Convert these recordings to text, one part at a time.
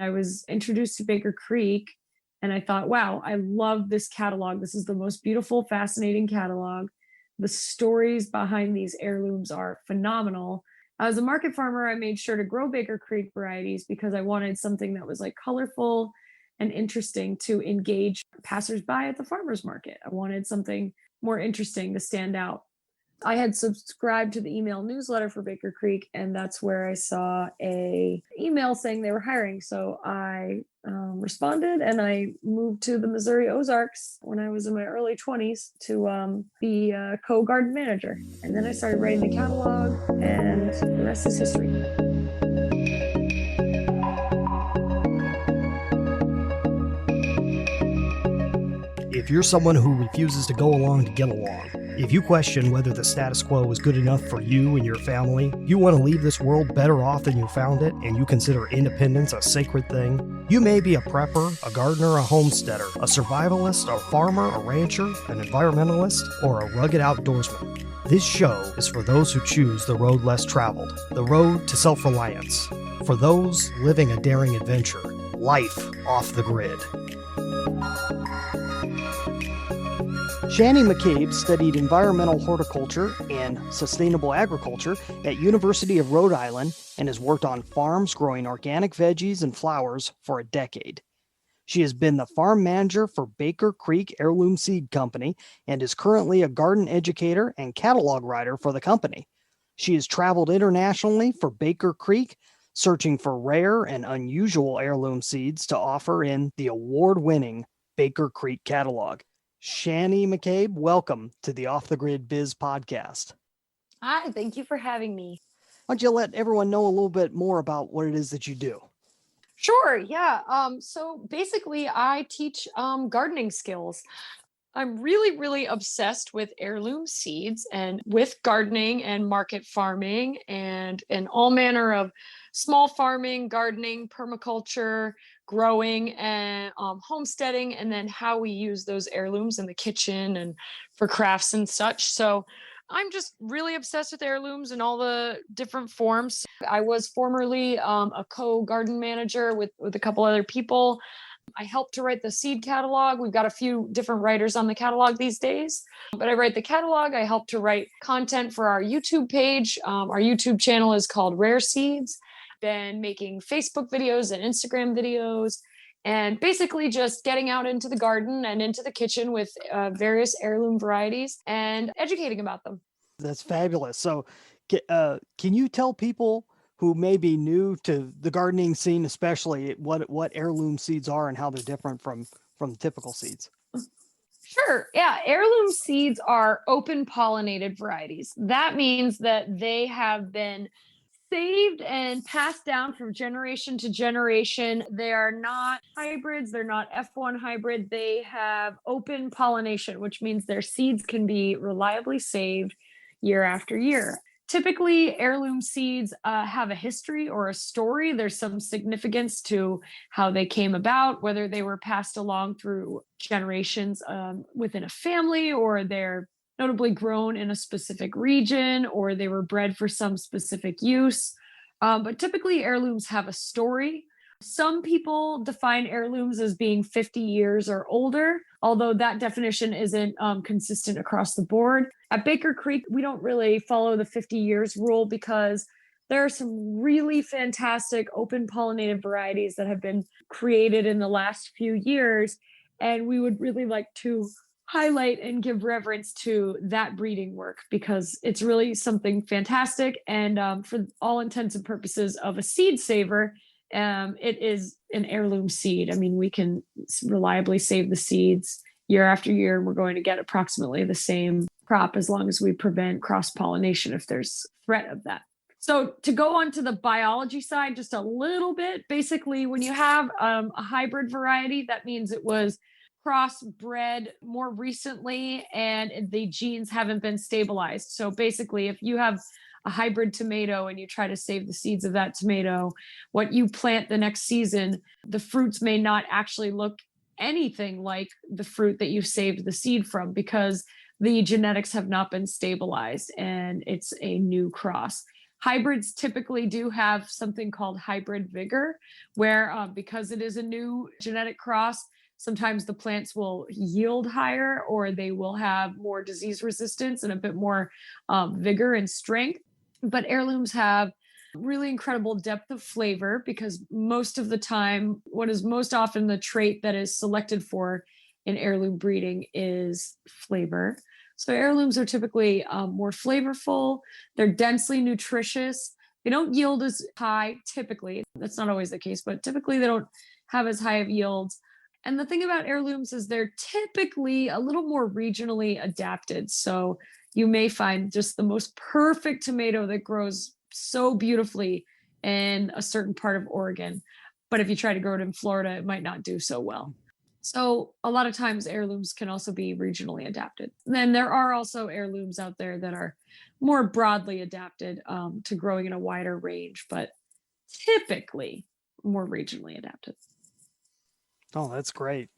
I was introduced to Baker Creek and I thought, wow, I love this catalog. This is the most beautiful, fascinating catalog. The stories behind these heirlooms are phenomenal. As a market farmer, I made sure to grow Baker Creek varieties because I wanted something that was like colorful and interesting to engage passersby at the farmers market. I wanted something more interesting to stand out. I had subscribed to the email newsletter for Baker Creek, and that's where I saw a email saying they were hiring. So I responded, and I moved to the Missouri Ozarks when I was in my early 20s to be a co-garden manager. And then I started writing the catalog, and the rest is history. If you're someone who refuses to go along to get along, if you question whether the status quo is good enough for you and your family, you want to leave this world better off than you found it, and you consider independence a sacred thing, you may be a prepper, a gardener, a homesteader, a survivalist, a farmer, a rancher, an environmentalist, or a rugged outdoorsman. This show is for those who choose the road less traveled, the road to self-reliance, for those living a daring adventure, life off the grid. Shannie McCabe studied environmental horticulture and sustainable agriculture at University of Rhode Island and has worked on farms growing organic veggies and flowers for a decade. She has been the farm manager for Baker Creek Heirloom Seed Company and is currently a garden educator and catalog writer for the company. She has traveled internationally for Baker Creek, searching for rare and unusual heirloom seeds to offer in the award-winning Baker Creek catalog. Shannie McCabe, welcome to the Off the Grid Biz podcast. Hi, thank you for having me. Why don't you let everyone know a little bit more about what it is that you do? Sure, yeah. So basically, I teach gardening skills. I'm really obsessed with heirloom seeds and with gardening and market farming and all manner of small farming, gardening, permaculture, growing, and homesteading, and then how we use those heirlooms in the kitchen and for crafts and such. So I'm just really obsessed with heirlooms in all the different forms. I was formerly a co-garden manager with a couple other people. I helped to write the seed catalog. We've got a few different writers on the catalog these days, but I write the catalog. I help to write content for our YouTube page. Our YouTube channel is called Rare Seeds. Been making Facebook videos and Instagram videos, and basically just getting out into the garden and into the kitchen with various heirloom varieties and educating about them. That's fabulous. So can you tell people who may be new to the gardening scene, especially what heirloom seeds are and how they're different from typical seeds? Sure. Yeah. Heirloom seeds are open pollinated varieties. That means that they have been saved and passed down from generation to generation. They are not hybrids. They're not F1 hybrid. They have open pollination, which means their seeds can be reliably saved year after year. Typically, heirloom seeds have a history or a story. There's some significance to how they came about, whether they were passed along through generations within a family, or they're notably grown in a specific region, or they were bred for some specific use. But typically, heirlooms have a story. Some people define heirlooms as being 50 years or older, although that definition isn't consistent across the board. At Baker Creek, we don't really follow the 50 years rule because there are some really fantastic open pollinated varieties that have been created in the last few years, and we would really like to highlight and give reverence to that breeding work because it's really something fantastic. And for all intents and purposes of a seed saver, it is an heirloom seed. I mean, we can reliably save the seeds year after year, and we're going to get approximately the same crop as long as we prevent cross-pollination if there's threat of that. So to go on to the biology side just a little bit, basically when you have a hybrid variety, that means it was crossbred more recently and the genes haven't been stabilized. So basically, if you have a hybrid tomato and you try to save the seeds of that tomato, what you plant the next season, the fruits may not actually look anything like the fruit that you saved the seed from because the genetics have not been stabilized and it's a new cross. Hybrids typically do have something called hybrid vigor, where because it is a new genetic cross, sometimes the plants will yield higher or they will have more disease resistance and a bit more vigor and strength. But heirlooms have really incredible depth of flavor because most of the time, what is most often the trait that is selected for in heirloom breeding is flavor. So heirlooms are typically more flavorful. They're densely nutritious. They don't yield as high typically. That's not always the case, but typically they don't have as high of yields. And the thing about heirlooms is they're typically a little more regionally adapted. So you may find just the most perfect tomato that grows so beautifully in a certain part of Oregon. But if you try to grow it in Florida, it might not do so well. So a lot of times heirlooms can also be regionally adapted. Then there are also heirlooms out there that are more broadly adapted to growing in a wider range, but typically more regionally adapted. Oh, that's great.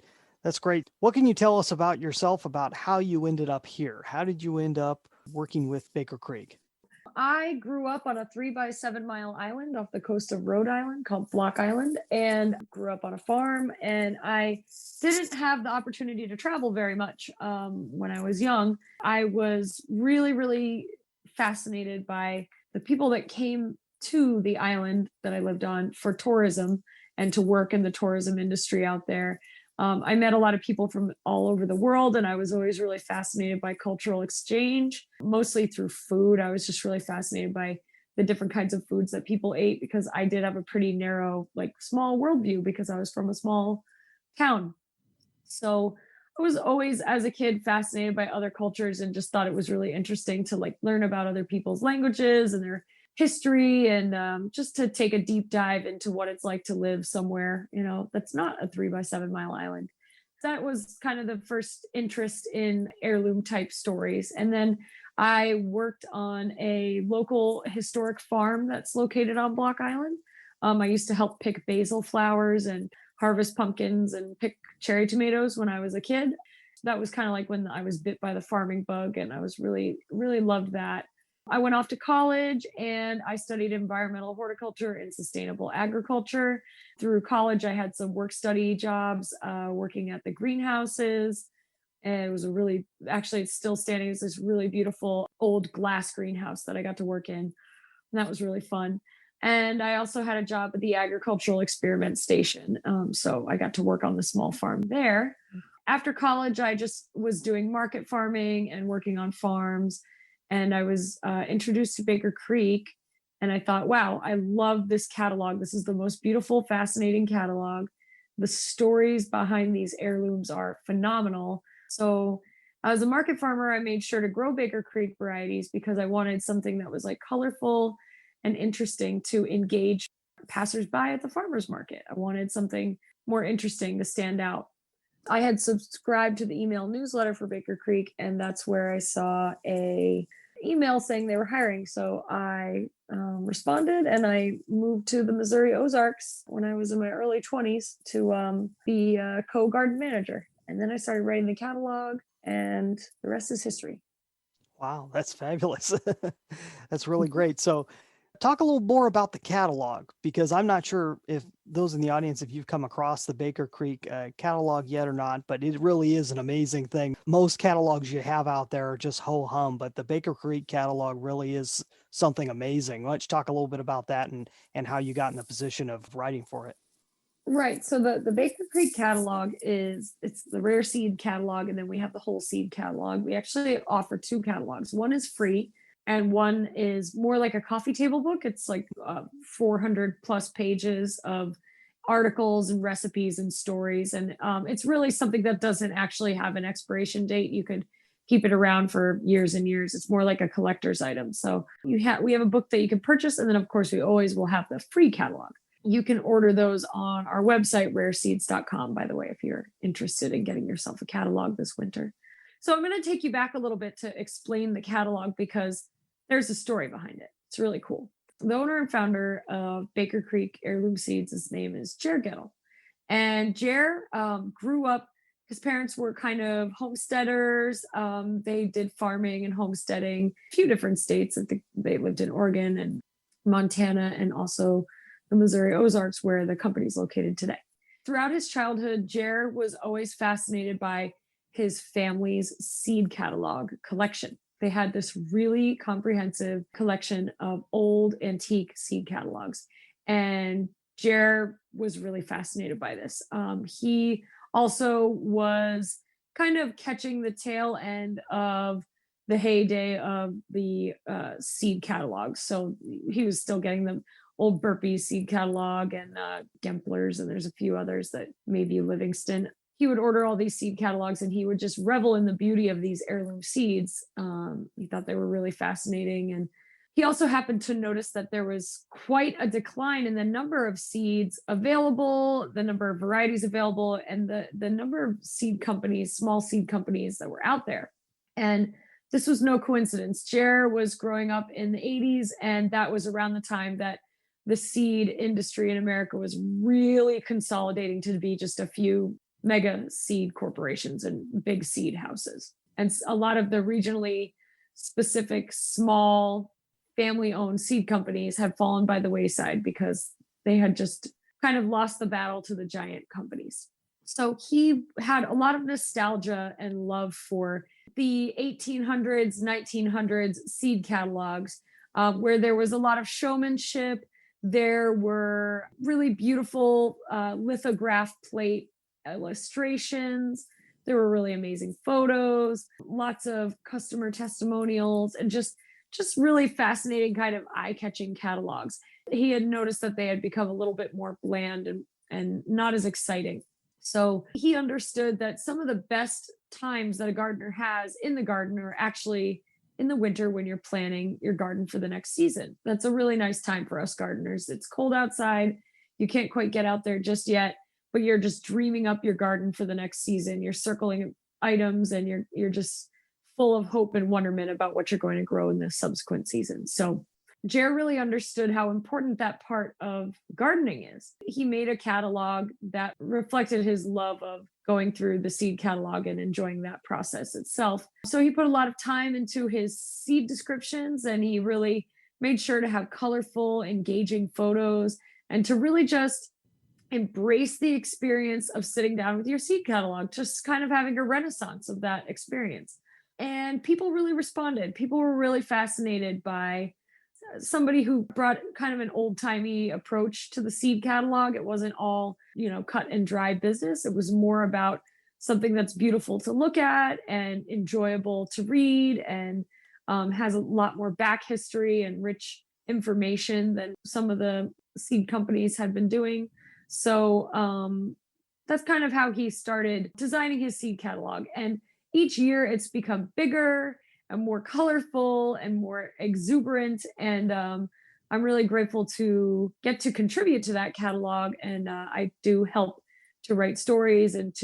That's great. What can you tell us about yourself, about how you ended up here? How did you end up working with Baker Creek? I grew up on a 3 by 7 mile island off the coast of Rhode Island called Block Island and grew up on a farm. And I didn't have the opportunity to travel very much when I was young. I was really, really fascinated by the people that came to the island that I lived on for tourism and to work in the tourism industry out there. I met a lot of people from all over the world, and I was always really fascinated by cultural exchange, mostly through food. I was just really fascinated by the different kinds of foods that people ate because I did have a pretty narrow, like small worldview because I was from a small town. So I was always, as a kid, fascinated by other cultures and just thought it was really interesting to like learn about other people's languages and their history and just to take a deep dive into what it's like to live somewhere, that's not a 3 by 7 mile island. That was kind of the first interest in heirloom type stories. And then I worked on a local historic farm that's located on Block Island. I used to help pick basil flowers and harvest pumpkins and pick cherry tomatoes when I was a kid. That was kind of like when I was bit by the farming bug, and I was really, really loved that. I went off to college and I studied environmental horticulture and sustainable agriculture. Through college, I had some work study jobs working at the greenhouses. And it was actually, it's still standing. It's this really beautiful old glass greenhouse that I got to work in. And that was really fun. And I also had a job at the agricultural experiment station. So I got to work on the small farm there. After college, I just was doing market farming and working on farms. And I was introduced to Baker Creek. And I thought, wow, I love this catalog. This is the most beautiful, fascinating catalog. The stories behind these heirlooms are phenomenal. So as a market farmer, I made sure to grow Baker Creek varieties because I wanted something that was like colorful and interesting to engage passersby at the farmer's market. I wanted something more interesting to stand out. I had subscribed to the email newsletter for Baker Creek, and that's where I saw a email saying they were hiring. So I responded, and I moved to the Missouri Ozarks when I was in my early 20s to be a co-garden manager. And then I started writing the catalog, and the rest is history. Wow, that's fabulous. That's really great. So talk a little more about the catalog, because I'm not sure if those in the audience, if you've come across the Baker Creek catalog yet or not, but it really is an amazing thing. Most catalogs you have out there are just ho-hum, but the Baker Creek catalog really is something amazing. Why don't you talk a little bit about that and how you got in the position of writing for it? Right. So the Baker Creek catalog it's the rare seed catalog, and then we have the whole seed catalog. We actually offer two catalogs. One is free, and one is more like a coffee table book. It's like 400 plus pages of articles and recipes and stories, and it's really something that doesn't actually have an expiration date. You could keep it around for years and years. It's more like a collector's item. So we have a book that you can purchase, and then of course we always will have the free catalog. You can order those on our website, rareseeds.com, by the way, if you're interested in getting yourself a catalog this winter. So I'm going to take you back a little bit to explain the catalog because there's a story behind it. It's really cool. The owner and founder of Baker Creek Heirloom Seeds, his name is Jere Gettle. And Jere grew up, his parents were kind of homesteaders. They did farming and homesteading, a few different states. I think they lived in Oregon and Montana, and also the Missouri Ozarks, where the company's located today. Throughout his childhood, Jere was always fascinated by his family's seed catalog collection. They had this really comprehensive collection of old antique seed catalogs. And Jere was really fascinated by this. He also was kind of catching the tail end of the heyday of the seed catalogs. So he was still getting the old Burpee seed catalog and Gemplers, and there's a few others that maybe Livingston. He would order all these seed catalogs and he would just revel in the beauty of these heirloom seeds. He thought they were really fascinating. And he also happened to notice that there was quite a decline in the number of seeds available, the number of varieties available, and the number of seed companies, small seed companies that were out there. And this was no coincidence. Jere was growing up in the 80s, and that was around the time that the seed industry in America was really consolidating to be just a few mega seed corporations and big seed houses. And a lot of the regionally specific small family-owned seed companies have fallen by the wayside because they had just kind of lost the battle to the giant companies. So he had a lot of nostalgia and love for the 1800s, 1900s seed catalogs, where there was a lot of showmanship. There were really beautiful lithograph plate illustrations. There were really amazing photos, lots of customer testimonials, and just really fascinating kind of eye-catching catalogs. He had noticed that they had become a little bit more bland and not as exciting. So he understood that some of the best times that a gardener has in the garden are actually in the winter when you're planning your garden for the next season. That's a really nice time for us gardeners. It's cold outside. You can't quite get out there just yet, but you're just dreaming up your garden for the next season. You're circling items and you're just full of hope and wonderment about what you're going to grow in the subsequent season. So Jere really understood how important that part of gardening is. He made a catalog that reflected his love of going through the seed catalog and enjoying that process itself. So he put a lot of time into his seed descriptions, and he really made sure to have colorful, engaging photos and to really just embrace the experience of sitting down with your seed catalog, just kind of having a renaissance of that experience. And people really responded. People were really fascinated by somebody who brought kind of an old-timey approach to the seed catalog. It wasn't all, cut and dry business. It was more about something that's beautiful to look at and enjoyable to read, and has a lot more back history and rich information than some of the seed companies had been doing. So that's kind of how he started designing his seed catalog. And each year it's become bigger and more colorful and more exuberant. And I'm really grateful to get to contribute to that catalog. And I do help to write stories and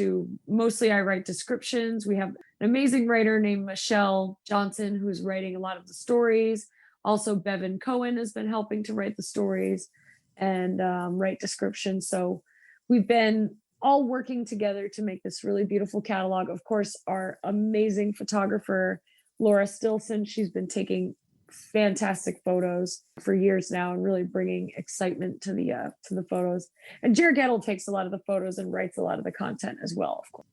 mostly I write descriptions. We have an amazing writer named Michelle Johnson, who's writing a lot of the stories. Also, Bevan Cohen has been helping to write the stories and write descriptions. So we've been all working together to make this really beautiful catalog. Of course, our amazing photographer, Laura Stilson, she's been taking fantastic photos for years now and really bringing excitement to the photos. And Jere Gettle takes a lot of the photos and writes a lot of the content as well, of course.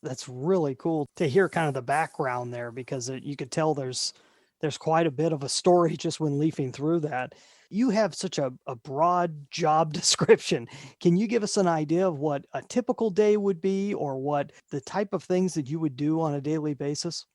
That's really cool to hear kind of the background there, because you could tell there's quite a bit of a story just when leafing through that. You have such a broad job description. Can you give us an idea of what a typical day would be, or what the type of things that you would do on a daily basis?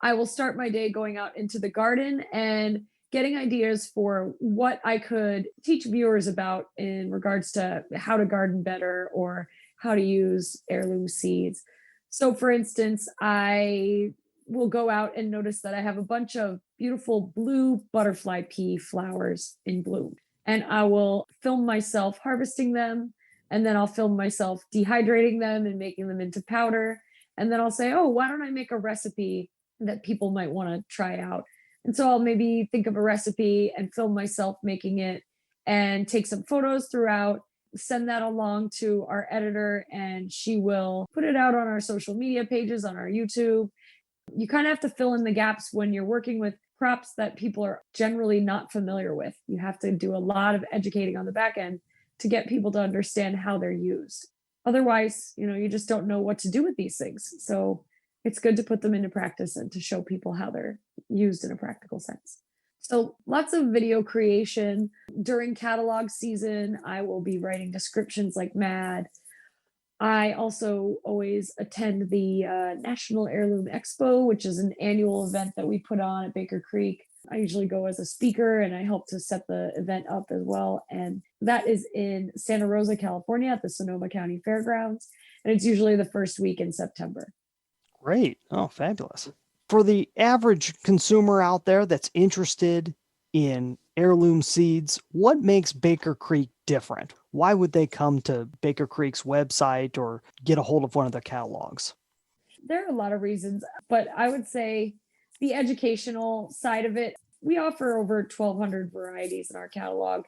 I will start my day going out into the garden and getting ideas for what I could teach viewers about in regards to how to garden better or how to use heirloom seeds. So for instance, I will go out and notice that I have a bunch of beautiful blue butterfly pea flowers in bloom. And I will film myself harvesting them, and then I'll film myself dehydrating them and making them into powder. And then I'll say, oh, why don't I make a recipe that people might want to try out? And so I'll maybe think of a recipe and film myself making it and take some photos throughout, send that along to our editor, and she will put it out on our social media pages, on our YouTube. You kind of have to fill in the gaps when you're working with crops that people are generally not familiar with. You have to do a lot of educating on the back end to get people to understand how they're used. Otherwise, you just don't know what to do with these things. So it's good to put them into practice and to show people how they're used in a practical sense. So lots of video creation. During catalog season, I will be writing descriptions like mad. I also always attend the National Heirloom Expo, which is an annual event that we put on at Baker Creek. I usually go as a speaker and I help to set the event up as well. And that is in Santa Rosa, California at the Sonoma County Fairgrounds. And it's usually the first week in September. Great. Oh, fabulous. For the average consumer out there that's interested in heirloom seeds, what makes Baker Creek different? Why would they come to Baker Creek's website or get a hold of one of their catalogs? There are a lot of reasons, but I would say the educational side of it, we offer over 1,200 varieties in our catalog.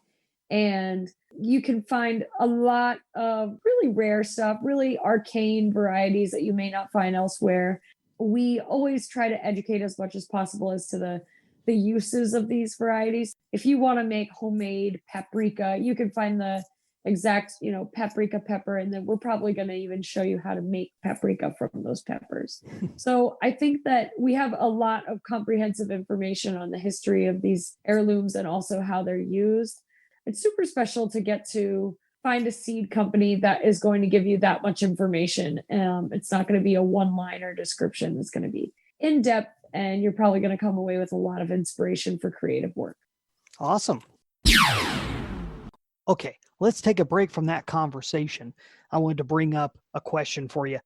And you can find a lot of really rare stuff, really arcane varieties that you may not find elsewhere. We always try to educate as much as possible as to the uses of these varieties. If you want to make homemade paprika, you can find the exact, paprika pepper, and then we're probably going to even show you how to make paprika from those peppers. So I think that we have a lot of comprehensive information on the history of these heirlooms and also how they're used. It's super special to get to find a seed company that is going to give you that much information. It's not going to be a one-liner description. It's going to be in-depth, and you're probably going to come away with a lot of inspiration for creative work. Awesome. Okay, let's take a break from that conversation. I wanted to bring up a question for you.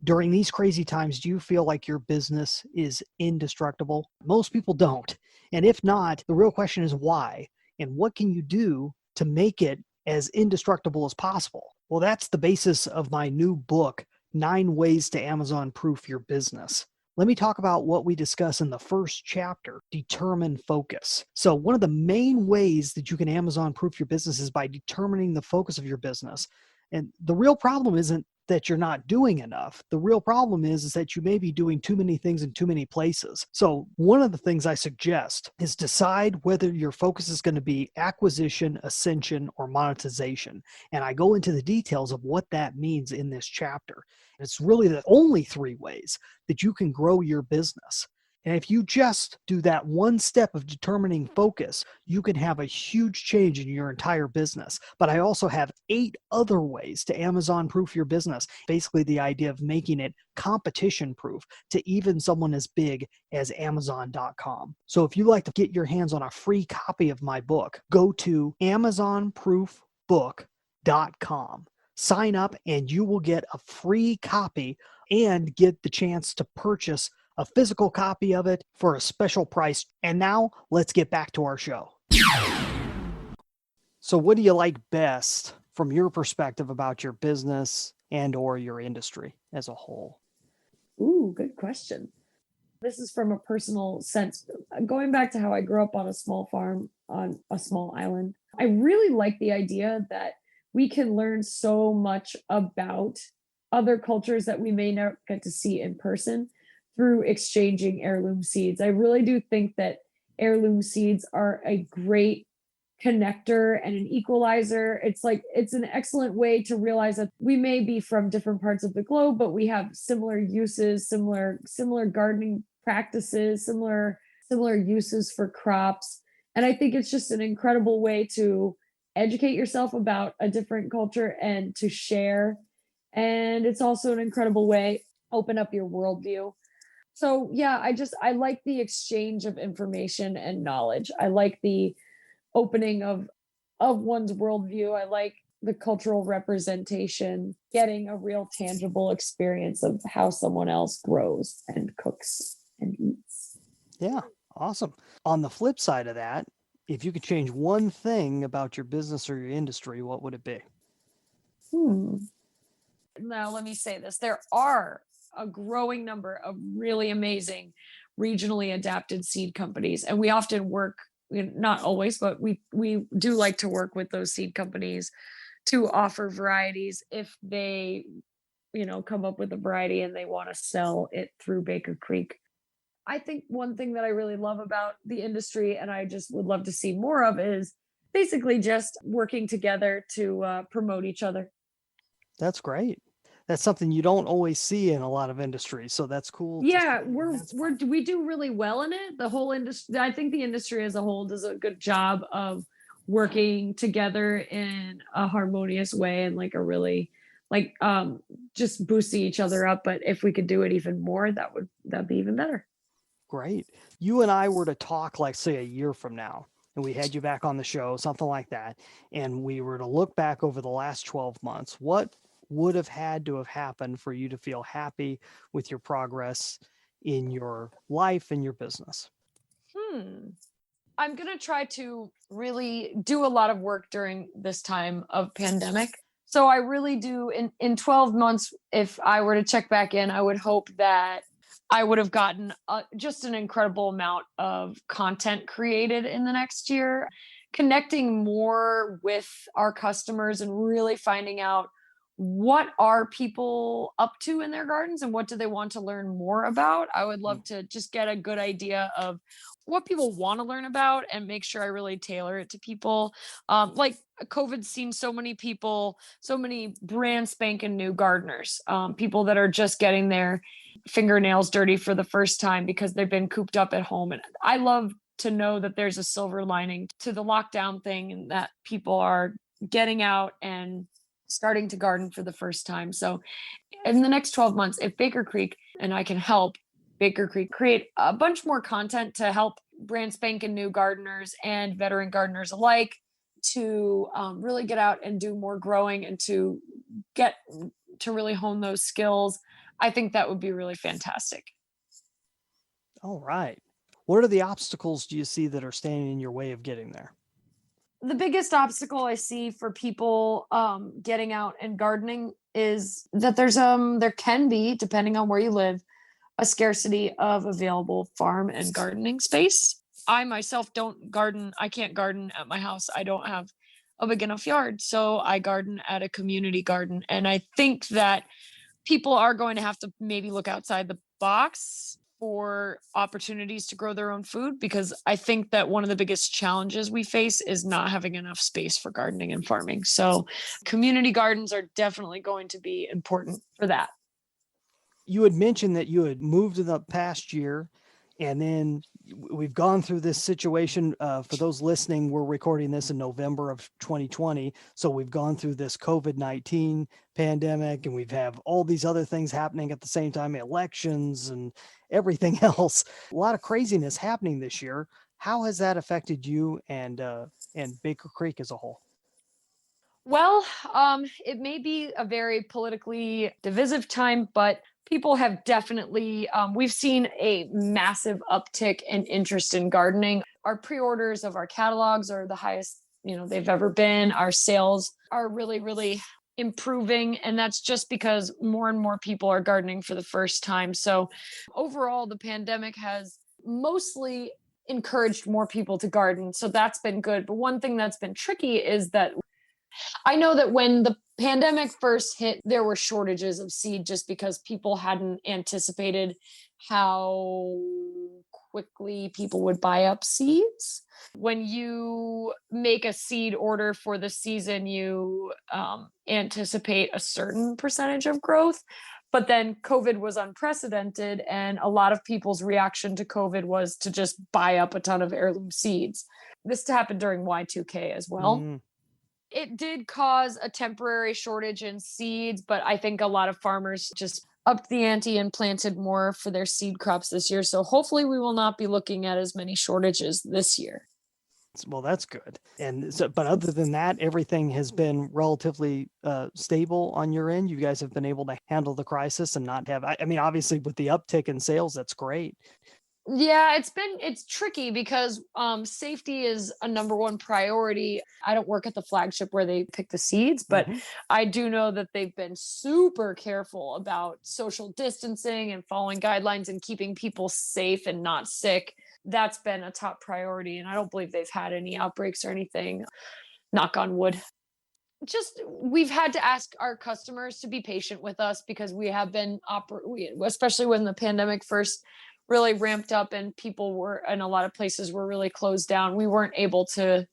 During these crazy times, do you feel like your business is indestructible? Most people don't. And if not, the real question is why? And what can you do to make it as indestructible as possible? Well, that's the basis of my new book, 9 Ways to Amazon Proof Your Business. Let me talk about what we discuss in the first chapter, determine focus. So one of the main ways that you can Amazon proof your business is by determining the focus of your business. And the real problem isn't that you're not doing enough. The real problem is that you may be doing too many things in too many places. So one of the things I suggest is decide whether your focus is going to be acquisition, ascension, or monetization. And I go into the details of what that means in this chapter. It's really the only 3 ways that you can grow your business. And if you just do that one step of determining focus, you can have a huge change in your entire business. But I also have 8 other ways to Amazon proof your business. Basically, the idea of making it competition proof to even someone as big as Amazon.com. So if you'd like to get your hands on a free copy of my book, go to AmazonProofBook.com. Sign up and you will get a free copy and get the chance to purchase a physical copy of it for a special price. And now let's get back to our show. So what do you like best from your perspective about your business and or your industry as a whole? Ooh, good question. This is from a personal sense. Going back to how I grew up on a small farm on a small island, I really like the idea that we can learn so much about other cultures that we may not get to see in person through exchanging heirloom seeds. I really do think that heirloom seeds are a great connector and an equalizer. It's an excellent way to realize that we may be from different parts of the globe, but we have similar uses, similar gardening practices, similar uses for crops. And I think it's just an incredible way to educate yourself about a different culture and to share. And it's also an incredible way open up your worldview. So yeah, I like the exchange of information and knowledge. I like the opening of one's worldview. I like the cultural representation, getting a real tangible experience of how someone else grows and cooks and eats. Yeah, awesome. On the flip side of that, if you could change one thing about your business or your industry, what would it be? Now, let me say this. There are a growing number of really amazing regionally adapted seed companies, and we often work, not always, but we do like to work with those seed companies to offer varieties if they come up with a variety and they want to sell it through Baker Creek. I think one thing that I really love about the industry and I just would love to see more of is basically just working together to promote each other. That's great. That's something you don't always see in a lot of industries. So that's cool to Yeah, see on that we're front. we do really well in it. The whole industry, I think the industry as a whole does a good job of working together in a harmonious way and like a really like just boosting each other up. But if we could do it even more, that'd be even better. Great. You and I were to talk, like, say, a year from now, and we had you back on the show, something like that, and we were to look back over the last 12 months, what would have had to have happened for you to feel happy with your progress in your life and your business? Hmm. I'm gonna try to really do a lot of work during this time of pandemic. So I really do in 12 months, if I were to check back in, I would hope that I would have gotten just an incredible amount of content created in the next year, connecting more with our customers and really finding out what are people up to in their gardens and what do they want to learn more about. I would Mm. love to just get a good idea of what people want to learn about and make sure I really tailor it to people. Like COVID's seen so many people, so many brand spanking new gardeners, people that are just getting their fingernails dirty for the first time because they've been cooped up at home. And I love to know that there's a silver lining to the lockdown thing and that people are getting out and starting to garden for the first time. So in the next 12 months, if Baker Creek and I can help Baker Creek create a bunch more content to help brand spanking new gardeners and veteran gardeners alike to really get out and do more growing and to get to really hone those skills, I think that would be really fantastic. All right. What are the obstacles do you see that are standing in your way of getting there? The biggest obstacle I see for people getting out and gardening is that there can be, depending on where you live, a scarcity of available farm and gardening space. I myself don't garden. I can't garden at my house. I don't have a big enough yard. So I garden at a community garden. And I think that people are going to have to maybe look outside the box for opportunities to grow their own food because I think that one of the biggest challenges we face is not having enough space for gardening and farming. So community gardens are definitely going to be important for that. You had mentioned that you had moved in the past year, and then we've gone through this situation. For those listening, we're recording this in November of 2020. So we've gone through this COVID-19 pandemic, and we've have all these other things happening at the same time, elections and everything else. A lot of craziness happening this year. How has that affected you and Baker Creek as a whole? Well, it may be a very politically divisive time, but people have definitely, we've seen a massive uptick in interest in gardening. Our pre-orders of our catalogs are the highest, they've ever been. Our sales are really, really improving. And that's just because more and more people are gardening for the first time. So overall, the pandemic has mostly encouraged more people to garden. So that's been good. But one thing that's been tricky is that I know that when the pandemic first hit, there were shortages of seed just because people hadn't anticipated how quickly people would buy up seeds. When you make a seed order for the season, you anticipate a certain percentage of growth. But then COVID was unprecedented, and a lot of people's reaction to COVID was to just buy up a ton of heirloom seeds. This happened during Y2K as well. Mm. It did cause a temporary shortage in seeds, but I think a lot of farmers just upped the ante and planted more for their seed crops this year. So hopefully we will not be looking at as many shortages this year. Well, that's good. And so, but other than that, everything has been relatively stable on your end. You guys have been able to handle the crisis and not have, I mean, obviously with the uptick in sales, that's great. Yeah, it's tricky because safety is a number one priority. I don't work at the flagship where they pick the seeds, but Mhm. I do know that they've been super careful about social distancing and following guidelines and keeping people safe and not sick. That's been a top priority, and I don't believe they've had any outbreaks or anything. Knock on wood. Just we've had to ask our customers to be patient with us because we have been especially when the pandemic first really ramped up and people were, and a lot of places were really closed down, we weren't able to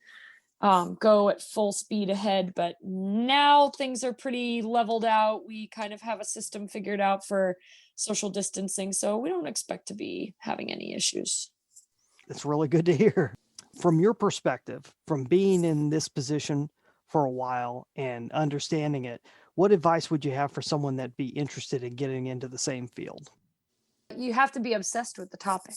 go at full speed ahead. But now things are pretty leveled out. We kind of have a system figured out for social distancing, so we don't expect to be having any issues. It's really good to hear. From your perspective, from being in this position for a while and understanding it, what advice would you have for someone that'd be interested in getting into the same field? You have to be obsessed with the topic.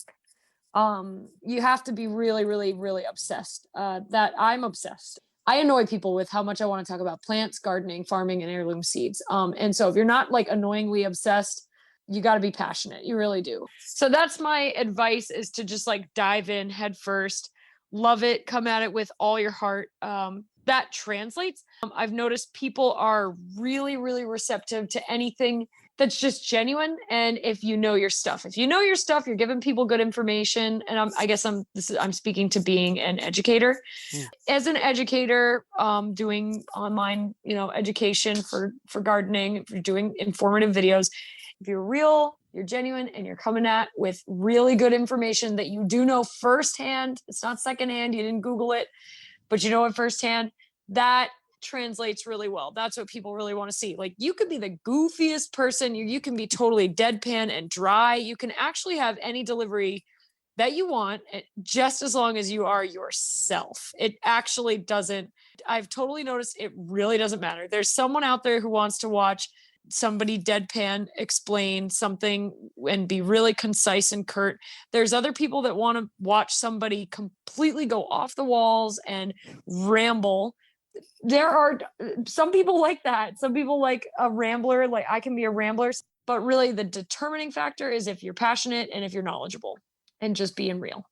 You have to be really, really, really obsessed. That I'm obsessed. I annoy people with how much I want to talk about plants, gardening, farming, and heirloom seeds. And so if you're not like annoyingly obsessed, you got to be passionate. You really do. So that's my advice, is to just like dive in head first, love it, come at it with all your heart. That translates. I've noticed people are really, really receptive to anything that's just genuine. And if you know your stuff, you're giving people good information. And I guess I'm speaking to being an educator. As an educator, doing online, education for gardening, if you're doing informative videos, if you're real, you're genuine, and you're coming at with really good information that you do know firsthand, it's not secondhand, you didn't Google it, but you know it firsthand, that translates really well. That's what people really want to see. Like, you could be the goofiest person, you can be totally deadpan and dry, you can actually have any delivery that you want, just as long as you are yourself. It actually doesn't, I've totally noticed it really doesn't matter. There's someone out there who wants to watch somebody deadpan explain something and be really concise and curt. There's other people that want to watch somebody completely go off the walls and ramble. There are some people like that. Some people like a rambler, like I can be a rambler, but really the determining factor is if you're passionate and if you're knowledgeable and just being real.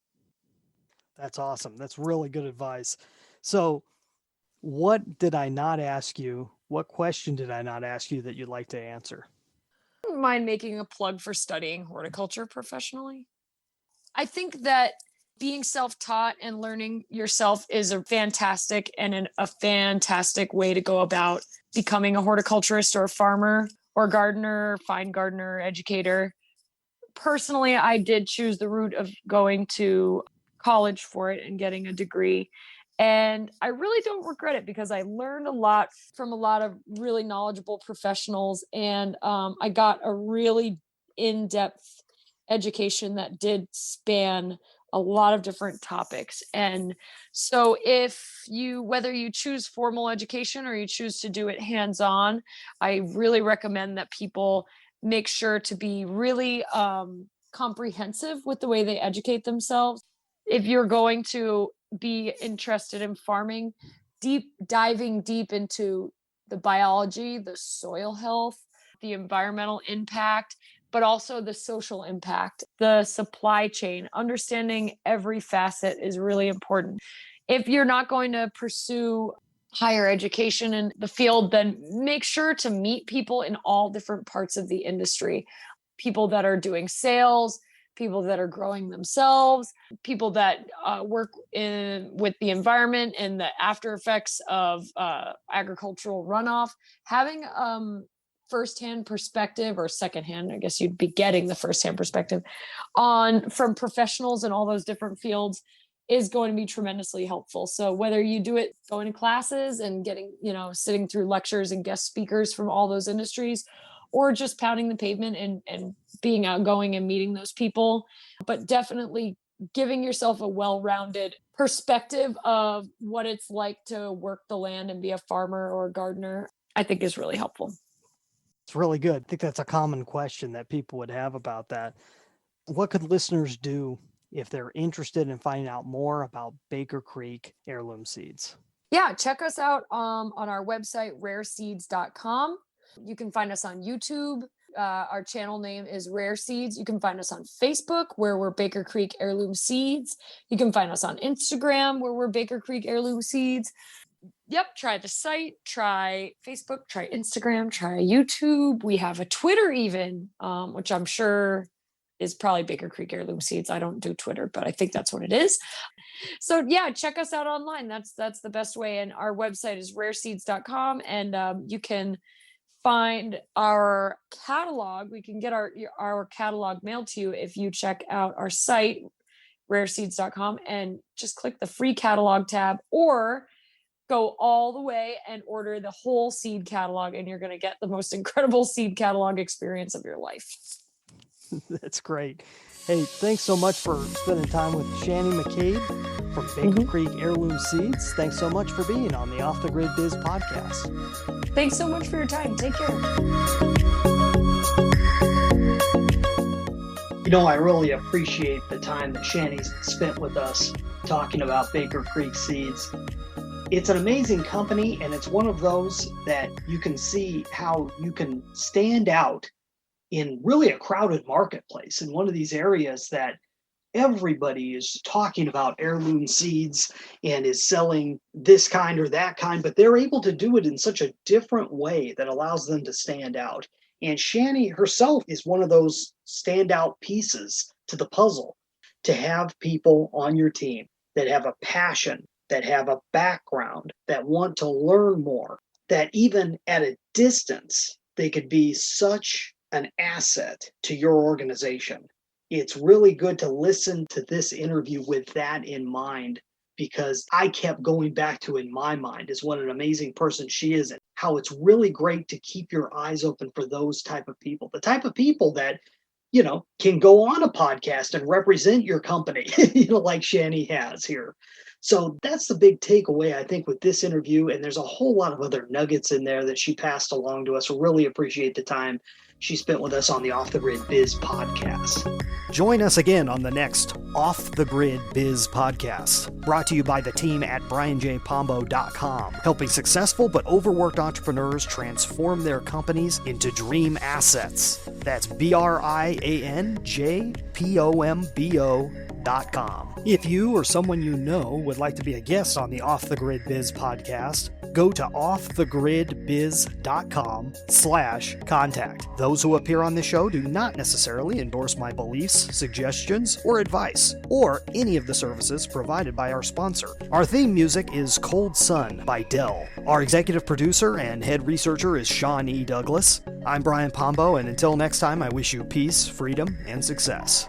That's awesome. That's really good advice. So what did I not ask you? What question did I not ask you that you'd like to answer? I don't mind making a plug for studying horticulture professionally. I think that being self-taught and learning yourself is a fantastic way to go about becoming a horticulturist or a farmer or gardener, fine gardener, educator. Personally, I did choose the route of going to college for it and getting a degree. And I really don't regret it, because I learned a lot from a lot of really knowledgeable professionals. And I got a really in-depth education that did span a lot of different topics. And so whether you choose formal education or you choose to do it hands-on, I really recommend that people make sure to be really comprehensive with the way they educate themselves. If you're going to be interested in farming, diving deep into the biology, the soil health, the environmental impact, but also the social impact, the supply chain, understanding every facet is really important. If you're not going to pursue higher education in the field, then make sure to meet people in all different parts of the industry. People that are doing sales, people that are growing themselves, people that work with the environment and the after effects of agricultural runoff. Having firsthand perspective, or secondhand, I guess you'd be getting the firsthand perspective from professionals in all those different fields is going to be tremendously helpful. So whether you do it going to classes and getting, sitting through lectures and guest speakers from all those industries, or just pounding the pavement and being outgoing and meeting those people, but definitely giving yourself a well-rounded perspective of what it's like to work the land and be a farmer or a gardener, I think is really helpful. It's really good. I think that's a common question that people would have about that. What could listeners do if they're interested in finding out more about Baker Creek heirloom seeds? Yeah, check us out on our website, rareseeds.com. You can find us on YouTube. Our channel name is Rare Seeds. You can find us on Facebook, where we're Baker Creek Heirloom Seeds. You can find us on Instagram, where we're Baker Creek Heirloom Seeds. Yep, try the site, try Facebook, try Instagram, try YouTube. We have a Twitter even, which I'm sure is probably Baker Creek Heirloom Seeds. I don't do Twitter, but I think that's what it is. So yeah, check us out online. That's the best way. And our website is rareseeds.com. And you can find our catalog. We can get our catalog mailed to you if you check out our site, rareseeds.com, and just click the free catalog tab, or go all the way and order the whole seed catalog, and you're going to get the most incredible seed catalog experience of your life. That's great. Hey, thanks so much for spending time with Shannie McCabe from Baker Creek Heirloom Seeds. Thanks so much for being on the Off the Grid Biz podcast. Thanks so much for your time. Take care. I really appreciate the time that Shannie's spent with us talking about Baker Creek Seeds. It's an amazing company, and it's one of those that you can see how you can stand out in really a crowded marketplace, in one of these areas that everybody is talking about heirloom seeds and is selling this kind or that kind, but they're able to do it in such a different way that allows them to stand out. And Shannie herself is one of those standout pieces to the puzzle, to have people on your team that have a passion, that have a background, that want to learn more, that even at a distance, they could be such an asset to your organization. It's really good to listen to this interview with that in mind, because I kept going back to, in my mind, is what an amazing person she is, and how it's really great to keep your eyes open for those type of people, the type of people that, can go on a podcast and represent your company, like Shannie has here. So that's the big takeaway, I think, with this interview. And there's a whole lot of other nuggets in there that she passed along to us. We really appreciate the time she spent with us on the Off the Grid Biz podcast. Join us again on the next Off the Grid Biz podcast, brought to you by the team at brianjpombo.com, helping successful but overworked entrepreneurs transform their companies into dream assets. That's brianjpombo.com. If you or someone you know would like to be a guest on the Off the Grid Biz podcast, go to offthegridbiz.com/contact. Those who appear on the show do not necessarily endorse my beliefs, suggestions, or advice, or any of the services provided by our sponsor. Our theme music is Cold Sun by Dell. Our executive producer and head researcher is Sean E. Douglas. I'm Brian Pombo, and until next time, I wish you peace, freedom, and success.